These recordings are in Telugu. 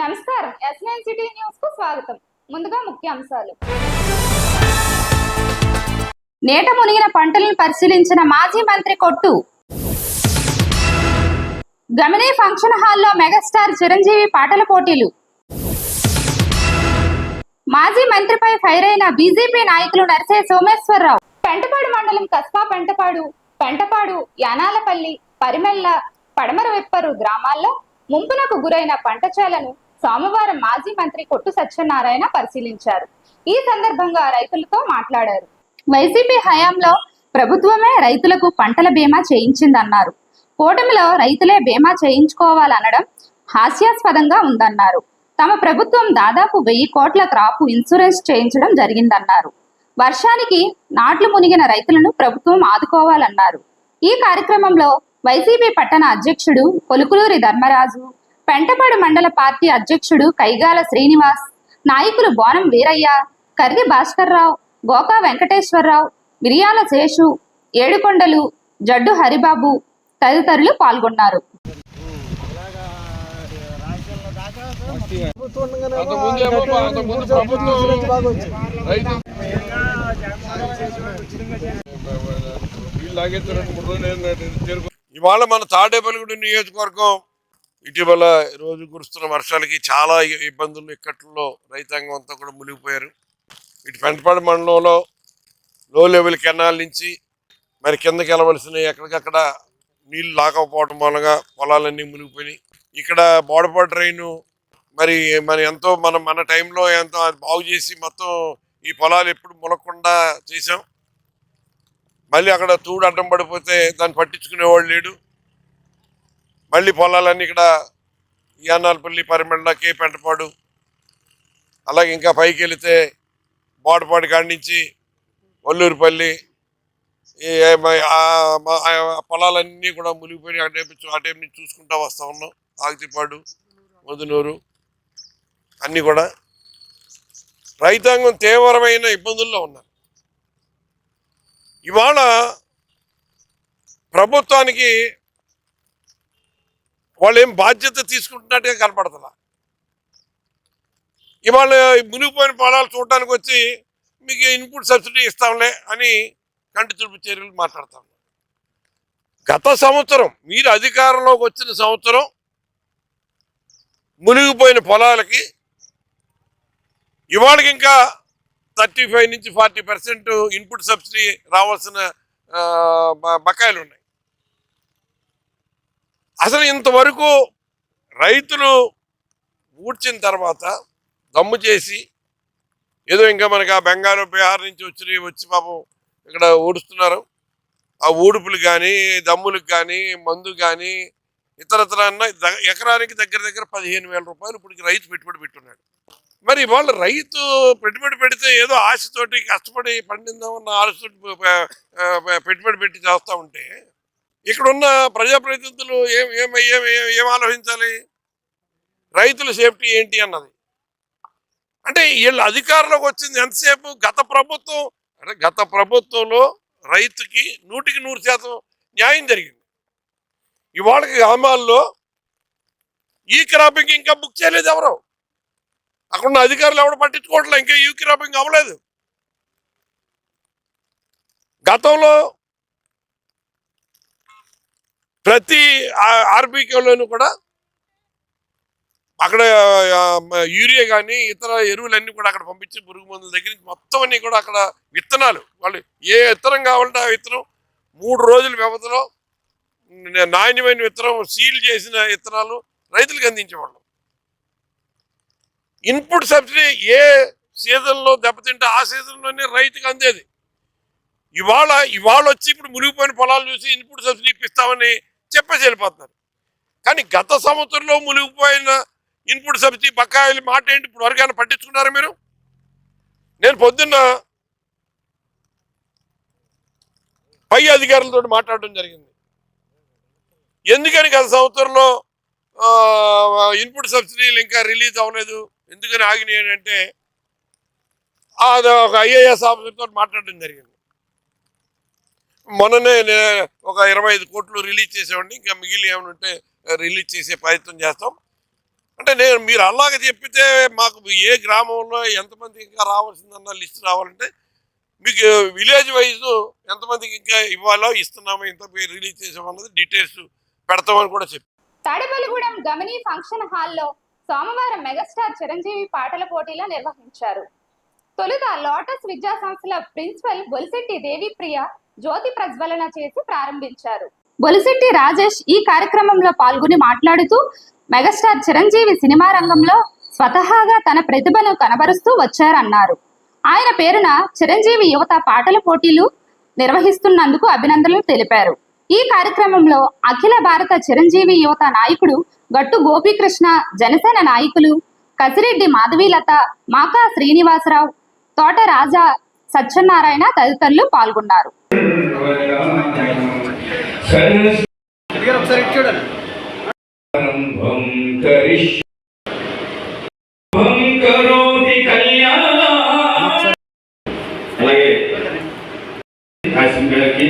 నమస్కారం. S9 సిటీ న్యూస్ కు స్వాగతం. ముందుగా ముఖ్యాంశాలు. నేట మునిగిన పంటలను పరిశీలించిన మాజీ మంత్రి కొట్టు. గమినీ ఫంక్షన్ హాల్లో మెగాస్టార్ చిరంజీవి పాటల పోటీలు. మాజీ మంత్రిపై ఫైర్ అయిన బీజేపీ నాయకులు నర్సే సోమేశ్వరరావు. పెంటపాడు మండలం కస్బా పెంటపాడు యానాలపల్లి పరిమెల్ల పడమర వెప్పరు గ్రామాల్లో ముంపునకు గురైన పంట చేలను సోమవారం మాజీ మంత్రి కొట్టు సత్యనారాయణ పరిశీలించారు. ఈ సందర్భంగా రైతులతో మాట్లాడారు. వైసీపీ హయాంలో ప్రభుత్వమే రైతులకు పంటల బీమా చేయించిందన్నారు. కూటమిలో రైతులే బీమా చేయించుకోవాలనడం హాస్యాస్పదంగా ఉందన్నారు. తమ ప్రభుత్వం దాదాపు 1000 కోట్ల క్రాప్ ఇన్సూరెన్స్ చేయించడం జరిగిందన్నారు. వర్షానికి నాట్లు మునిగిన రైతులను ప్రభుత్వం ఆదుకోవాలన్నారు. ఈ కార్యక్రమంలో వైసీపీ పట్టణ అధ్యక్షుడు కొలుకులూరి ధర్మరాజు, పెంటపాడు మండల పార్టీ అధ్యక్షుడు కైగాల శ్రీనివాస్, నాయకులు బోనం వీరయ్య, కర్రి భాస్కర్రావు, గోకా వెంకటేశ్వరరావు, మిరియాల శేషు, ఏడుకొండలు, జడ్డు హరిబాబు తదితరులు పాల్గొన్నారు. ఇవాళ మన తాడేపల్లిగూడెం నియోజకవర్గం ఇటీవల రోజు కురుస్తున్న వర్షాలకి చాలా ఇబ్బందులు ఇక్కట్లో రైతాంగం అంతా కూడా మునిగిపోయారు. ఇటు పెంటపాడు మండలంలో లో లెవెల్ కెనాల్ నుంచి మరి కిందకి వెళ్ళవలసిన ఎక్కడికక్కడ నీళ్లు లాకపోవడం మూలంగా పొలాలన్నీ మునిగిపోయినాయి. ఇక్కడ బోడపాడు ట్రైను మరి ఎంతో మన టైంలో ఎంతో బాగు చేసి మొత్తం ఈ పొలాలు ఎప్పుడు మునగకుండా చేసాం. మళ్ళీ అక్కడ తూడు అడ్డం పడిపోతే దాన్ని పట్టించుకునేవాళ్ళు లేడు. మళ్ళీ పొలాలన్నీ ఇక్కడ యానాలపల్లి పరిమండ కే పెంటపాడు అలాగే ఇంకా పైకి వెళితే బోడపాడు కాడి నుంచి వల్లూరుపల్లి పొలాలన్నీ కూడా మునిగిపోయి ఆ టైం నుంచి చూసుకుంటూ వస్తూ ఉన్నాం. ఆగితిపాడు, మధునూరు అన్నీ కూడా రైతాంగం తీవ్రమైన ఇబ్బందుల్లో ఉన్నారు. ఇవాళ ప్రభుత్వానికి వాళ్ళు ఏం బాధ్యత తీసుకుంటున్నట్టుగా కనపడుతున్నా. ఇవాళ మునిగిపోయిన పొలాలు చూడటానికి వచ్చి మీకు ఇన్పుట్ సబ్సిడీ ఇస్తాంలే అని కంటి తుడుపు చర్యలు మాట్లాడతాం. గత సంవత్సరం మీరు అధికారంలోకి వచ్చిన సంవత్సరం మునిగిపోయిన పొలాలకి ఇవాళకి ఇంకా 35 నుంచి 40% ఇన్పుట్ సబ్సిడీ రావాల్సిన బకాయిలు ఉన్నాయి. అసలు ఇంతవరకు రైతులు ఊడ్చిన తర్వాత దమ్ము చేసి ఏదో ఇంకా మనకి ఆ బెంగాల్ బీహార్ నుంచి వచ్చి పాపం ఇక్కడ ఊడుస్తున్నారు. ఆ ఊడుపులు కానీ దమ్ములకు కానీ మందు కానీ ఇతరత్ర ఎకరానికి దగ్గర 15,000 రూపాయలు ఇప్పుడు రైతు పెట్టుబడి పెట్టున్నాడు. మరి వాళ్ళు రైతు పెట్టుబడి పెడితే ఏదో ఆశతోటి కష్టపడి పండిందామన్న ఆశతోటి పెట్టుబడి పెట్టి చేస్తూ ఉంటే ఇక్కడున్న ప్రజాప్రతినిధులు ఏం ఆలోచించాలి? రైతుల సేఫ్టీ ఏంటి అన్నది. అంటే వీళ్ళు అధికారంలోకి వచ్చింది ఎంతసేపు గత ప్రభుత్వంలో రైతుకి 100% న్యాయం జరిగింది. ఇవాళకి గ్రామాల్లో ఈ క్రాపింగ్ ఇంకా బుక్ చేయలేదు ఎవరు. అక్కడున్న అధికారులు ఎవరు పట్టించుకోవట్లే. ఇంకా ఈ క్రాపింగ్ అవ్వలేదు. గతంలో ప్రతి ఆర్బీకేలోనూ కూడా అక్కడ యూరియా కానీ ఇతర ఎరువులన్నీ కూడా అక్కడ పంపించి పురుగు మందుల దగ్గర నుంచి మొత్తం అన్నీ కూడా అక్కడ విత్తనాలు వాళ్ళు ఏ విత్తనం కావాలంటే ఆ విత్తనం 3 రోజుల వ్యవధిలో నాణ్యమైన విత్తనం సీల్ చేసిన విత్తనాలు రైతులకు అందించేవాళ్ళం. ఇన్పుట్ సబ్సిడీ ఏ సీజన్లో దెబ్బతింటే ఆ సీజన్లోనే రైతుకు అందేది. ఇవాళ వచ్చి ఇప్పుడు మునిగిపోయిన పొలాలు చూసి ఇన్పుట్ సబ్సిడీ ఇప్పిస్తామని చెప్పేసి వెళ్ళిపోతున్నారు. కానీ గత సంవత్సరంలో మునిగిపోయిన ఇన్పుట్ సబ్సిడీ బకాయిలు మాట ఏంటి ఇప్పుడు వరకైనా పట్టించుకున్నారా మీరు? నేను పొద్దున్న పై అధికారులతో మాట్లాడడం జరిగింది. ఎందుకని గత సంవత్సరంలో ఇన్పుట్ సబ్సిడీలు ఇంకా రిలీజ్ అవ్వలేదు, ఎందుకని ఆగినాయి అంటే అది ఒక IAS ఆఫీసర్తో మాట్లాడడం జరిగింది. మొన్ననే ఒక 25 కోట్లు రిలీజ్ చేసామండి, ఇంకా మిగిలిన ఏమైనా ఉంటే రిలీజ్ చేసే ప్రయత్నం చేస్తాం. అంటే మీరు అలాగే చెప్పితే మాకు ఏ గ్రామంలో ఎంతమంది ఇంకా రావాల్సిందన్న లిస్ట్ రావాలంటే మీకు విలేజ్ వైజ్ ఎంతమందికి ఇంకా ఇవ్వాలో ఇస్తున్నామో ఇంత రిలీజ్ చేసామన్నది డీటెయిల్స్ పెడతామని కూడా చెప్పి తాడేపల్లిగూడెం గమని ఫంక్షన్ హాల్లో సోమవారం మెగాస్టార్ చిరంజీవి పాటల పోటీలు నిర్వహించారు. తొలుత లోటస్ విద్యా సంస్థల ప్రిన్సిపల్ బొలిశెట్టి దేవిప్రియ జ్యోతి ప్రజ్వలన చేసి ప్రారంభించారు. బొలిశెట్టి రాజేష్ ఈ కార్యక్రమంలో పాల్గొని మాట్లాడుతూ మెగాస్టార్ చిరంజీవి సినిమా రంగంలో స్వతహాగా తన ప్రతిభను కనబరుస్తూ వచ్చారన్నారు. ఆయన పేరున చిరంజీవి యువత పాటల పోటీలు నిర్వహిస్తున్నందుకు అభినందనలు తెలిపారు. ఈ కార్యక్రమంలో అఖిల భారత చిరంజీవి యువత నాయకుడు గట్టు గోపీకృష్ణ, జనసేన నాయకులు కసిరెడ్డి మాధవీలత, మాకా శ్రీనివాసరావు, తోట రాజా, సత్యనారాయణ తదితరులు పాల్గొన్నారు. అలాగే గారికి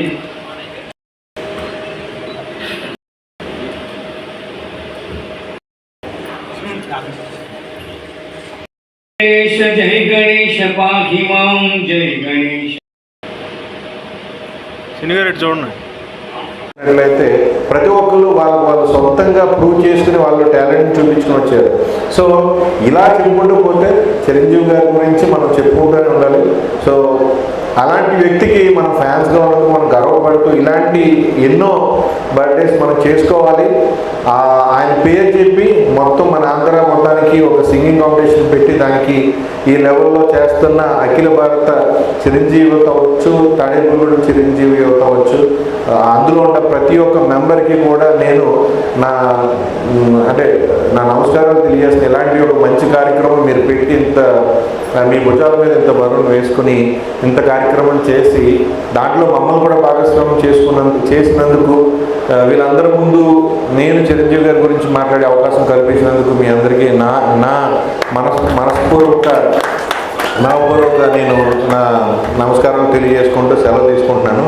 జై గణేష పాహి మాం జై గణేష్. సినిగారెడ్డి చూడండి. అయితే ప్రతి ఒక్కరు వాళ్ళు సొంతంగా ప్రూవ్ చేసుకుని వాళ్ళు టాలెంట్ చూపించుకొని వచ్చారు. సో ఇలా చెప్పుకుంటూ పోతే చిరంజీవి గారి గురించి మనం చెప్పుకుంటూనే ఉండాలి. సో అలాంటి వ్యక్తికి మనం ఫ్యాన్స్గా ఉండడం మనం గర్వపడుతూ ఇలాంటి ఎన్నో బర్త్డేస్ మనం చేసుకోవాలి. ఆయన పేరు చెప్పి మొత్తం మన ఆంధ్ర మొత్తానికి ఒక సింగింగ్ కాంపిటీషన్ పెట్టి దానికి ఈ లెవెల్లో చేస్తున్న అఖిల భారత చిరంజీవి యువత అవచ్చు, తాడేపల్లిగూడెం చిరంజీవి యువత అవచ్చు, అందులో ఉన్న ప్రతి ఒక్క మెంబర్కి కూడా నేను నా నమస్కారాలు తెలియజేస్తాను. ఇలాంటి ఒక మంచి కార్యక్రమం మీరు పెట్టి ఇంత మీ భుజాల మీద ఇంత బరువును వేసుకుని ఇంత కార్యక్రమం చేసి దాంట్లో మమ్మల్ని కూడా భాగస్వామ్యం చేసినందుకు వీళ్ళందరి ముందు నేను చిరంజీవి గారి గురించి మాట్లాడే అవకాశం కల్పించినందుకు మీ అందరికీ నా మనస్పూర్వక నేను నా నమస్కారాలు తెలియజేసుకుంటూ సెలవు తీసుకుంటున్నాను.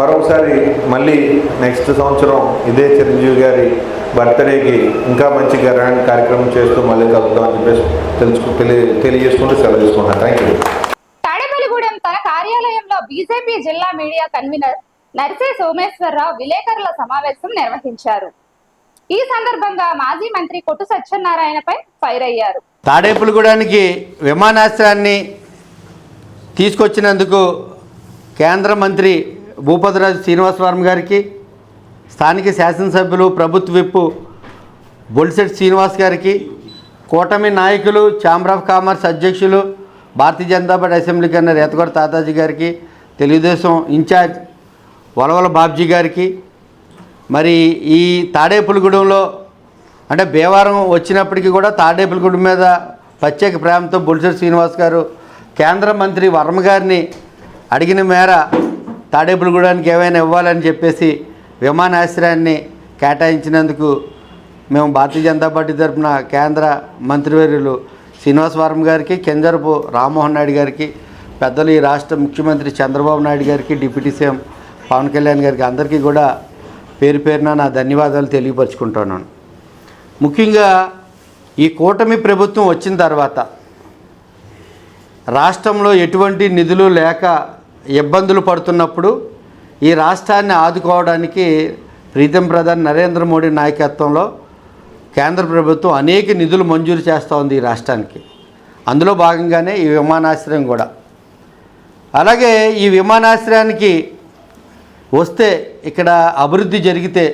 మరొకసారి మళ్ళీ నెక్స్ట్ సంవత్సరం ఇదే చిరంజీవి గారి బర్త్డేకి ఇంకా మంచి గ్రాండ్ కార్యక్రమం చేస్తూ మళ్ళీ కలుద్దామని చెప్పేసి తెలియజేసుకుంటూ సెలవు తీసుకుంటున్నాను. Thank you. తాడేపల్లిగూడెం తన కార్యాలయంలో బీజేపీ జిల్లా మీడియా కన్వీనర్ నర్సే సోమేశ్వరరావు విలేకరుల సమావేశం నిర్వహించారు. ఈ సందర్భంగా మాజీ మంత్రి కొట్టు సత్యనారాయణపై ఫైర్ అయ్యారు. తాడేపల్లిగూడానికి విమానాశ్రయాన్ని తీసుకొచ్చినందుకు కేంద్ర మంత్రి భూపతిరాజు శ్రీనివాసవర్మ గారికి, స్థానిక శాసనసభ్యులు ప్రభుత్వ విప్పు బొలిశెట్టి శ్రీనివాస్ గారికి, కూటమి నాయకులు ఛాంబర్ ఆఫ్ కామర్స్ అధ్యక్షులు భారతీయ జనతా పార్టీ అసెంబ్లీ కన్నా రేతగొడ తాతాజీ గారికి, తెలుగుదేశం ఇన్ఛార్జ్ వలవల బాబ్జీ గారికి, మరి ఈ తాడేపల్లిగూడెంలో అంటే భీమవరం వచ్చినప్పటికీ కూడా తాడేపల్లిగూడెం మీద ప్రత్యేక ప్రేమతో బొలిశెట్టి శ్రీనివాస్ గారు కేంద్ర మంత్రి వర్మ గారిని అడిగిన మేర తాడేపల్లిగూడానికి ఏమైనా ఇవ్వాలని చెప్పేసి విమానాశ్రయాన్ని కేటాయించినందుకు మేము భారతీయ జనతా పార్టీ తరఫున కేంద్ర మంత్రివర్యులు శ్రీనివాస్ వర్మ గారికి, కింజరపు రామ్మోహన్ నాయుడు గారికి, పెద్దలు ఈ రాష్ట్ర ముఖ్యమంత్రి చంద్రబాబు నాయుడు గారికి, డిప్యూటీ సీఎం పవన్ కళ్యాణ్ గారికి అందరికీ కూడా పేరు పేరున నా ధన్యవాదాలు తెలియపరుచుకుంటున్నాను. ముఖ్యంగా ఈ కూటమి ప్రభుత్వం వచ్చిన తర్వాత రాష్ట్రంలో ఎటువంటి నిధులు లేక ఇబ్బందులు పడుతున్నప్పుడు ఈ రాష్ట్రాన్ని ఆదుకోవడానికి ప్రీతం ప్రధాని నరేంద్ర మోడీ నాయకత్వంలో కేంద్ర ప్రభుత్వం అనేక నిధులు మంజూరు చేస్తూ ఉంది ఈ రాష్ట్రానికి. అందులో భాగంగానే ఈ విమానాశ్రయం కూడా. అలాగే ఈ విమానాశ్రయానికి వస్తే ఇక్కడ అభివృద్ధి జరిగితే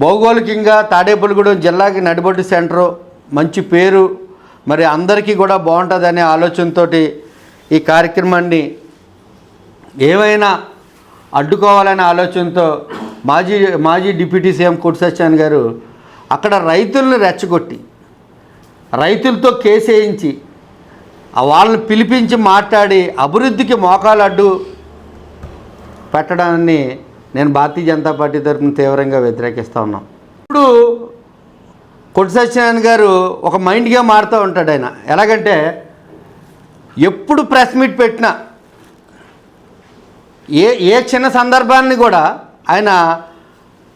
భౌగోళికంగా తాడేపల్లిగూడెం జిల్లాకి నడిబొడ్డు సెంటరు, మంచి పేరు, మరి అందరికీ కూడా బాగుంటుందనే ఆలోచనతో ఈ కార్యక్రమాన్ని ఏమైనా అడ్డుకోవాలనే ఆలోచనతో మాజీ డిప్యూటీ సీఎం కొట్టు సత్యనారాయణ గారు అక్కడ రైతులను రెచ్చగొట్టి రైతులతో కేసు వేయించి వాళ్ళని పిలిపించి మాట్లాడి అభివృద్ధికి మోకాలు అడ్డు పెట్టడాన్ని నేను భారతీయ జనతా పార్టీ తరఫున తీవ్రంగా వ్యతిరేకిస్తూ ఉన్నాం. ఇప్పుడు కొట్టు సత్యనారాయణ గారు ఒక మైండ్గా మారుతూ ఉంటాడు. ఆయన ఎలాగంటే ఎప్పుడు ప్రెస్ మీట్ పెట్టినా ఏ చిన్న సందర్భాన్ని కూడా ఆయన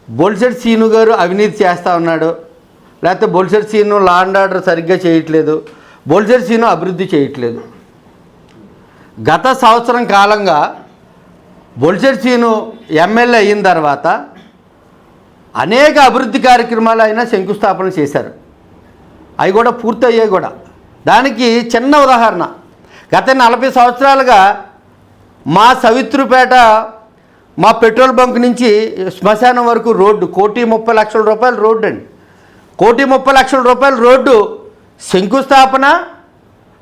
బొలిశెట్టి శ్రీను గారు అవినీతి చేస్తూ ఉన్నాడు, లేకపోతే Bolisetti Seenu law and order సరిగ్గా చేయట్లేదు, బొలిశెట్టి సీను అభివృద్ధి చేయట్లేదు. గత సంవత్సరం కాలంగా బొలిశెట్టి సీను ఎమ్మెల్యే అయిన తర్వాత అనేక అభివృద్ధి కార్యక్రమాలు అయినా శంకుస్థాపన చేశారు. అవి కూడా పూర్తయ్యాయి కూడా. దానికి చిన్న ఉదాహరణ, గత 40 సంవత్సరాలుగా మా సవిత్రుపేట మా పెట్రోల్ బంక్ నుంచి శ్మశానం వరకు రోడ్డు 1,30,00,000 రూపాయల రోడ్డు అండి. 1,30,00,000 రూపాయల రోడ్డు శంకుస్థాపన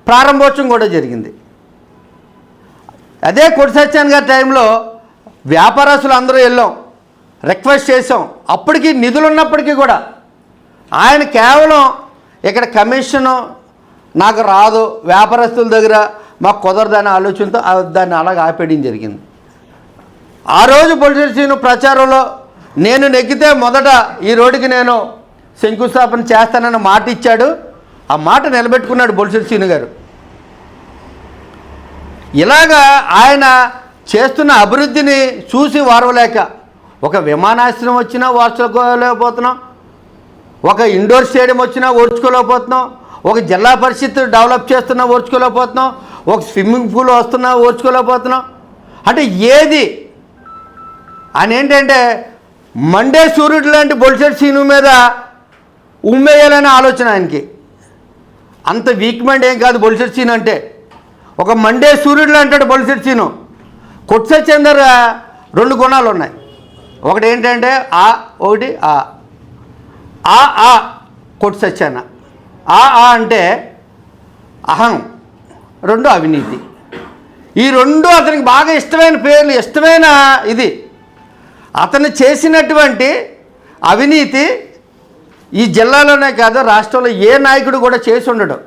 ప్రారంభోత్సవం కూడా జరిగింది. అదే కొట్టి సత్యాన్ గారి టైంలో వ్యాపారస్తులు అందరూ వెళ్ళాం, రిక్వెస్ట్ చేసాం. అప్పటికి నిధులు ఉన్నప్పటికీ కూడా ఆయన కేవలం ఇక్కడ కమిషను నాకు రాదు, వ్యాపారస్తుల దగ్గర మాకు కుదరదనే ఆలోచనతో దాన్ని అలాగ ఆపేయడం జరిగింది. ఆ రోజు బొలిశెట్టి సీను ప్రచారంలో నేను నెగ్గితే మొదట ఈ రోడ్డుకి నేను శంకుస్థాపన చేస్తానని మాట ఇచ్చాడు. ఆ మాట నిలబెట్టుకున్నాడు బొలిశెట్టి సీను గారు. ఇలాగా ఆయన చేస్తున్న అభివృద్ధిని చూసి వారవలేక ఒక విమానాశ్రయం వచ్చినా ఓర్చుకోలేకపోతున్నాం, ఒక ఇండోర్ స్టేడియం వచ్చినా ఓర్చుకోలేకపోతున్నాం, ఒక జిల్లా పరిషత్ డెవలప్ చేస్తున్నా ఓర్చుకోలేకపోతున్నాం, ఒక స్విమ్మింగ్ పూల్ వస్తున్నా ఓర్చుకోలేకపోతున్నాం. అంటే ఏది అని ఏంటంటే మండే సూర్యుడు లాంటి బొలిశెట్టి సీను మీద ఉమ్మేయాలనే ఆలోచన ఆయనకి. అంత వీక్ మైండ్ ఏం కాదు బొలిశెట్టి సీను అంటే. ఒక మండే సూర్యుడు అంటాడు బొలిశెట్టి సీను. కొట్టి సత్యాన్ దగ్గర 2 గుణాలు ఉన్నాయి. ఒకటి ఏంటంటే ఒకటి ఆ కొట్టి సత్యాన. అంటే అహం, 2 అవినీతి. ఈ 2 అతనికి బాగా ఇష్టమైన పేర్లు, ఇష్టమైన ఇది. అతను చేసినటువంటి అవినీతి ఈ జిల్లాలోనే కాదు రాష్ట్రంలో ఏ నాయకుడు కూడా చేసి ఉండడు.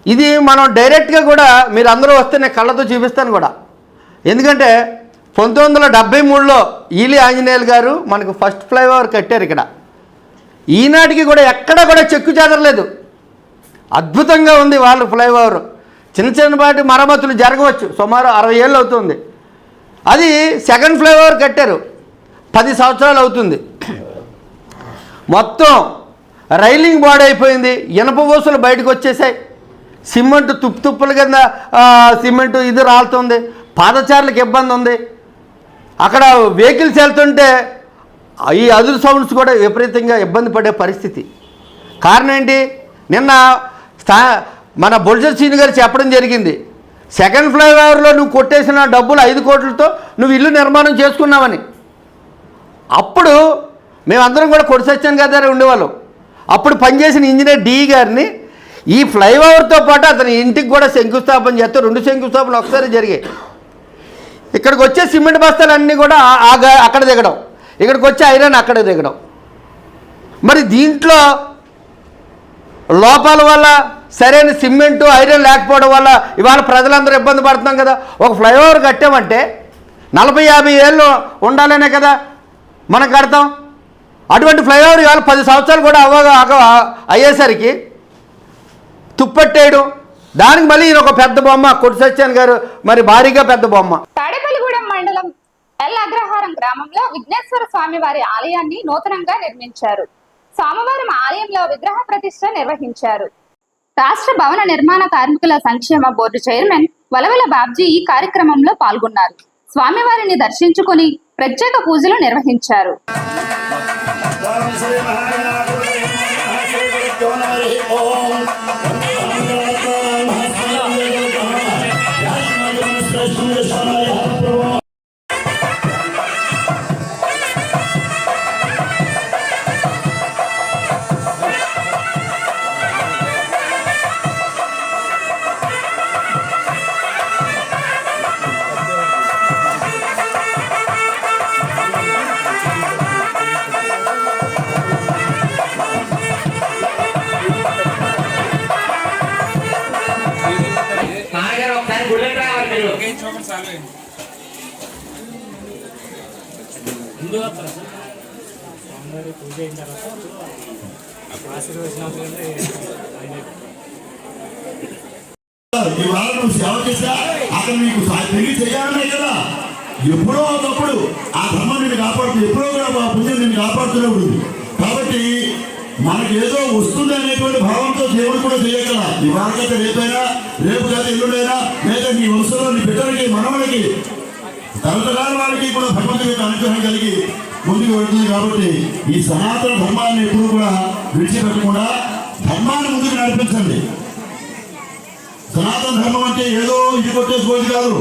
ఇది మనం డైరెక్ట్గా కూడా మీరు అందరూ వస్తే నేను కళ్ళతో చూపిస్తాను కూడా. ఎందుకంటే 1973లో ఈలి ఆంజనేయులు గారు మనకు ఫస్ట్ ఫ్లైఓవర్ కట్టారు ఇక్కడ. ఈనాటికి కూడా ఎక్కడ కూడా చెక్కు చెదరలేదు, అద్భుతంగా ఉంది వాళ్ళు ఫ్లైఓవర్. చిన్నపాటి మరమ్మతులు జరగవచ్చు, సుమారు 60 ఏళ్ళు అవుతుంది. అది సెకండ్ ఫ్లైఓవర్ కట్టారు, 10 సంవత్సరాలు అవుతుంది. మొత్తం రైలింగ్ బాడీ అయిపోయింది, ఇనప ఊసలు బయటకు వచ్చేసాయి, సిమెంట్ తుప్పుల కింద సిమెంట్ ఇది రాలుతుంది, పాదచారులకు ఇబ్బంది ఉంది. అక్కడ వెహికల్స్ వెళ్తుంటే ఈ అదురు సౌండ్స్ కూడా విపరీతంగా ఇబ్బంది పడే పరిస్థితి. కారణం ఏంటి? నిన్న మన బొలిశెట్టి సీను గారు చెప్పడం జరిగింది, సెకండ్ ఫ్లైఓవర్లో నువ్వు కొట్టేసిన డబ్బులు 5 కోట్లతో నువ్వు ఇల్లు నిర్మాణం చేసుకున్నావని. అప్పుడు మేమందరం కూడా కొట్టి సత్యాన్ గారి దగ్గర ఉండేవాళ్ళం. అప్పుడు పనిచేసిన ఇంజనీర్ డి గారిని ఈ ఫ్లైఓవర్తో పాటు అతని ఇంటికి కూడా శంకుస్థాపన చేస్తే 2 శంకుస్థాపనలు ఒకసారి జరిగాయి. ఇక్కడికి వచ్చే సిమెంట్ బస్తాలన్నీ కూడా అక్కడ దిగడం, ఇక్కడికి వచ్చే ఐరన్ అక్కడ దిగడం. మరి దీంట్లో లోపాల వల్ల సరైన సిమెంటు ఐరన్ లేకపోవడం వల్ల ఇవాళ ప్రజలందరూ ఇబ్బంది పడుతున్నాం కదా. ఒక ఫ్లైఓవర్ కట్టామంటే 40-50 ఏళ్ళు ఉండాలనే కదా మనం కడతాం. అటువంటి ఫ్లైఓవర్ ఇవాళ 10 సంవత్సరాలు కూడా అయ్యేసరికి తుప్పట్టేయడం, దానికి మళ్ళీ ఈయన ఒక పెద్ద బొమ్మ కొట్టి సత్యాన్ గారు, మరి భారీగా పెద్ద బొమ్మ. తాడేపల్లిగూడెం మండలం ఎల్ అగ్రహారం గ్రామంలో విఘ్నేశ్వర స్వామి వారి ఆలయాన్ని నూతనంగా నిర్మించారు. సోమవారం ఆలయంలో విగ్రహ ప్రతిష్ఠ నిర్వహించారు. రాష్ట్ర భవన నిర్మాణ కార్మికుల సంక్షేమ బోర్డు చైర్మన్ వలవల బాబ్జీ ఈ కార్యక్రమంలో పాల్గొన్నారు. స్వామివారిని దర్శించుకుని ప్రత్యేక పూజలు నిర్వహించారు. పూజ అయిన తర్వాత ఆశీర్వచనాలు ఇవాళ నువ్వు సేవ చేసా అక్కడ నీకు పెళ్లి చేయాలనే కదా. ఎప్పుడో ఒకప్పుడు ఆ ధర్మం నిన్ను కాపాడుతుంది, ఎప్పుడో కూడా పుణ్యం నిన్ను కాపాడుతూనే ఉంటుంది. కాబట్టి మనకి ఏదో వస్తుంది అనేటువంటి భావంతో దేవుడు కూడా చేయగల. ఇవాళ కథ రేపైనా, రేపు కథ ఎల్లుడైనా, లేదా నీ వంశంలో నీ బిడ్డలకి మనవలకి తరతరాల వాళ్ళకి కూడా భగవంతుడి యొక్క అనుగ్రహం కలిగి ముందుకు వెళ్తుంది. కాబట్టి ఈ సనాతన ధర్మాన్ని ఎప్పుడు కూడా విడిచిపెట్టకుండా ధర్మాన్ని ముందుకు నడిపించండి. సనాతన ధర్మం అంటే ఏదో ఇది కొట్టేసుకోవచ్చు కాదు,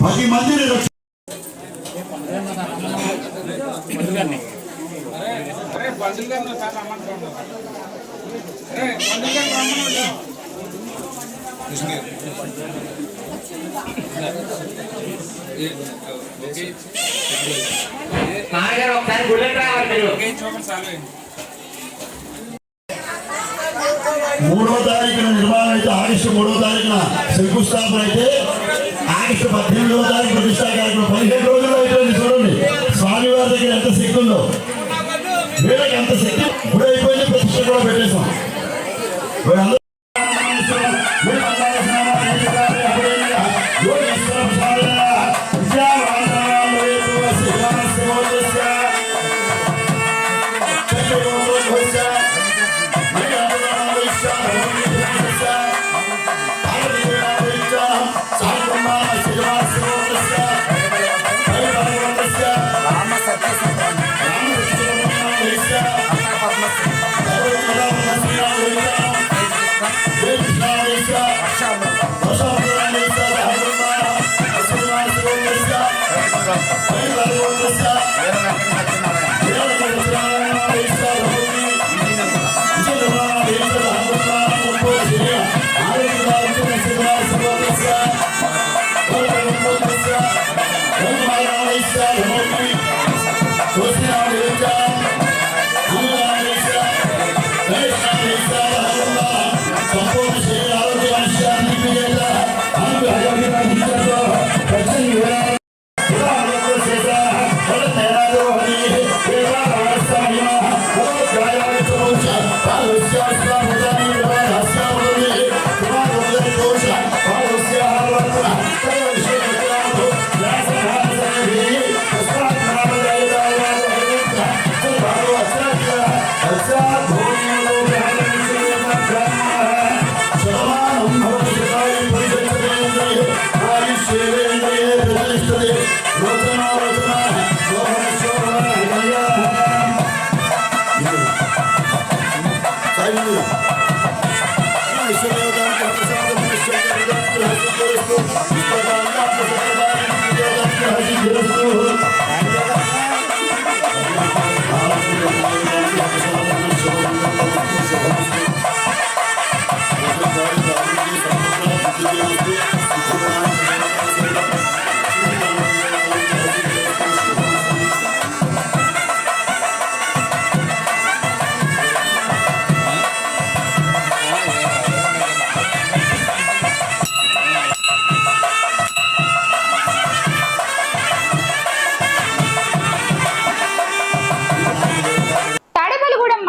10 మందిని ఒకసారి బుల్లెట్ రావాలి. 3వ తారీఖున నిర్మాణం అయితే, ఆగస్టు 3వ తారీఖున శంకుస్థాపన అయితే, ఆగస్టు 18వ తారీఖు ప్రతిష్టా కార్యక్రమం 15 రోజుల్లో అయిపోయింది. చూడండి స్వామివారి దగ్గర ఎంత శక్తి ఉందో, వీళ్ళకి ఎంత శక్తి ఇప్పుడు అయిపోయింది. ప్రతిష్ట కూడా పెట్టేశాం.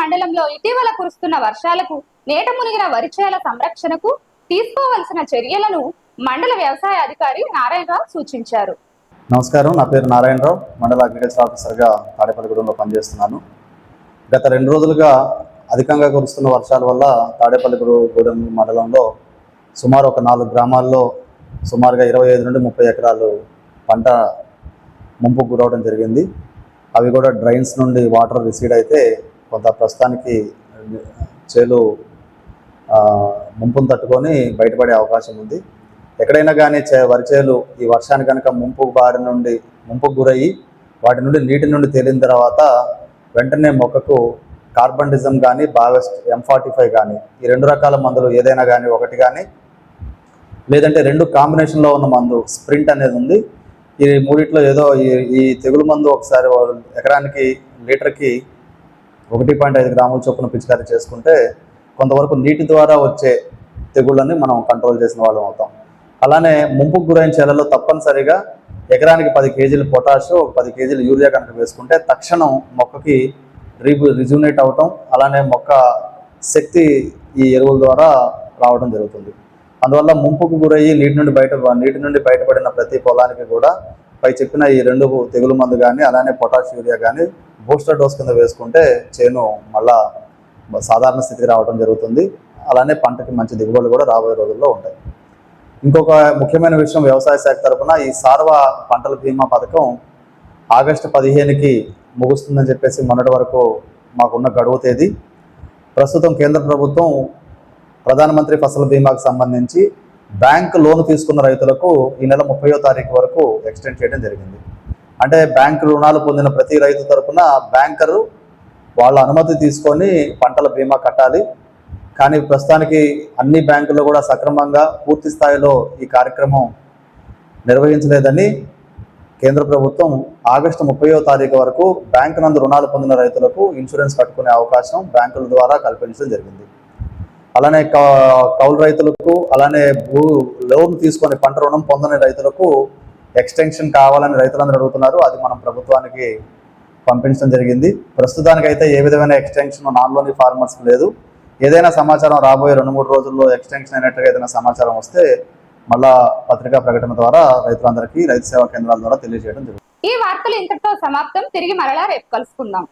మండలంలో ఇటీవల కురుస్తున్న వర్షాలకు నేట మునిగిన వరి చేల సంరక్షణకు తీసుకోవాల్సిన చర్యలను మండల వ్యవసాయ అధికారి నారాయణరావు సూచించారు. నమస్కారం, నా పేరు నారాయణరావు, మండల అగ్రికల్చర్ ఆఫీసర్గా తాడేపల్లిగూడెంలో పనిచేస్తున్నాను. గత 2 రోజులుగా అధికంగా కురుస్తున్న వర్షాల వల్ల తాడేపల్లిగూడెం మండలంలో సుమారు ఒక 4 గ్రామాల్లో సుమారుగా 25 నుండి 30 ఎకరాలు పంట ముంపుకు గురవడం జరిగింది. అవి కూడా డ్రైన్స్ నుండి వాటర్ రిసీడ్ అయితే కొంత ప్రస్తుతానికి చేలు ముంపును తట్టుకొని బయటపడే అవకాశం ఉంది. ఎక్కడైనా కానీ వరి చేలు ఈ వర్షానికి కనుక ముంపుకు గురయ్యి వాటి నుండి నీటి నుండి తేలిన తర్వాత వెంటనే మొక్కకు కార్బండిజం కానీ బావెస్ట్ M45 కానీ ఈ 2 రకాల మందులు ఏదైనా కానీ ఒకటి కానీ, లేదంటే 2 కాంబినేషన్లో ఉన్న మందు స్ప్రింట్ అనేది ఉంది. ఈ మూడిట్లో ఏదో ఈ తెగులు మందు ఒకసారి ఎకరానికి లీటర్కి 1.5 గ్రాముల చొప్పున పిచికారీ చేసుకుంటే కొంతవరకు నీటి ద్వారా వచ్చే తెగుళ్ళని మనం కంట్రోల్ చేసిన వాళ్ళం అవుతాం. అలానే ముంపుకు గురైన చేలలో తప్పనిసరిగా ఎకరానికి 10 కేజీలు పొటాష్, 10 కేజీలు యూరియా కనుక వేసుకుంటే తక్షణం మొక్కకి రిజ్యూనేట్ అవటం, అలానే మొక్క శక్తి ఈ ఎరువుల ద్వారా రావడం జరుగుతుంది. అందువల్ల ముంపుకు గురయ్యి నీటి నుండి బయటపడిన ప్రతి పొలానికి కూడా పై చెప్పిన ఈ 2 తెగులు మందు కానీ అలానే పొటాష్ యూరియా కానీ బూస్టర్ డోస్ కింద వేసుకుంటే చేను మళ్ళా సాధారణ స్థితికి రావడం జరుగుతుంది. అలానే పంటకి మంచి దిగుబడులు కూడా రాబోయే రోజుల్లో ఉంటాయి. ఇంకొక ముఖ్యమైన విషయం, వ్యవసాయ శాఖ తరఫున ఈ సార్వ పంటల బీమా పథకం ఆగస్టు 15కి ముగుస్తుందని చెప్పేసి మొన్నటి వరకు మాకున్న గడువు తేదీ. ప్రస్తుతం కేంద్ర ప్రభుత్వం ప్రధానమంత్రి ఫసల్ బీమాకు సంబంధించి బ్యాంక్ లోన్ తీసుకున్న రైతులకు ఈ నెల 30వ తారీఖు వరకు ఎక్స్టెండ్ చేయడం జరిగింది. అంటే బ్యాంక్ రుణాలు పొందిన ప్రతి రైతు తరఫున బ్యాంకరు వాళ్ళ అనుమతి తీసుకొని పంటల బీమా కట్టాలి. కానీ ప్రస్తుతానికి అన్ని బ్యాంకుల్లో కూడా సక్రమంగా పూర్తి స్థాయిలో ఈ కార్యక్రమం నిర్వహించలేదని కేంద్ర ప్రభుత్వం ఆగస్టు 30వ తారీఖు వరకు బ్యాంకు నందు రుణాలు పొందిన రైతులకు ఇన్సూరెన్స్ కట్టుకునే అవకాశం బ్యాంకుల ద్వారా కల్పించడం జరిగింది. అలానే కౌలు రైతులకు, అలానే లోన్ తీసుకొని పంట రుణం పొందని రైతులకు ఎక్స్టెన్షన్ కావాలని రైతులందరూ అడుగుతున్నారు. అది మనం ప్రభుత్వానికి పంపించడం జరిగింది. ప్రస్తుతానికైతే ఏ విధమైన ఎక్స్టెన్షన్ నాన్ లోన్ ఫార్మర్స్కి లేదు. ఏదైనా సమాచారం రాబోయే 2-3 రోజుల్లో ఎక్స్టెన్షన్ అయినట్టుగా ఏదైనా సమాచారం వస్తే మళ్ళా పత్రికా ప్రకటన ద్వారా రైతులందరికీ రైతు సేవా కేంద్రాల ద్వారా తెలియజేయడం జరుగుతుంది. ఈ వార్తలు ఇంతటితో సమాప్తం. తిరిగి మరలా రేపు కలుసుకుందాం.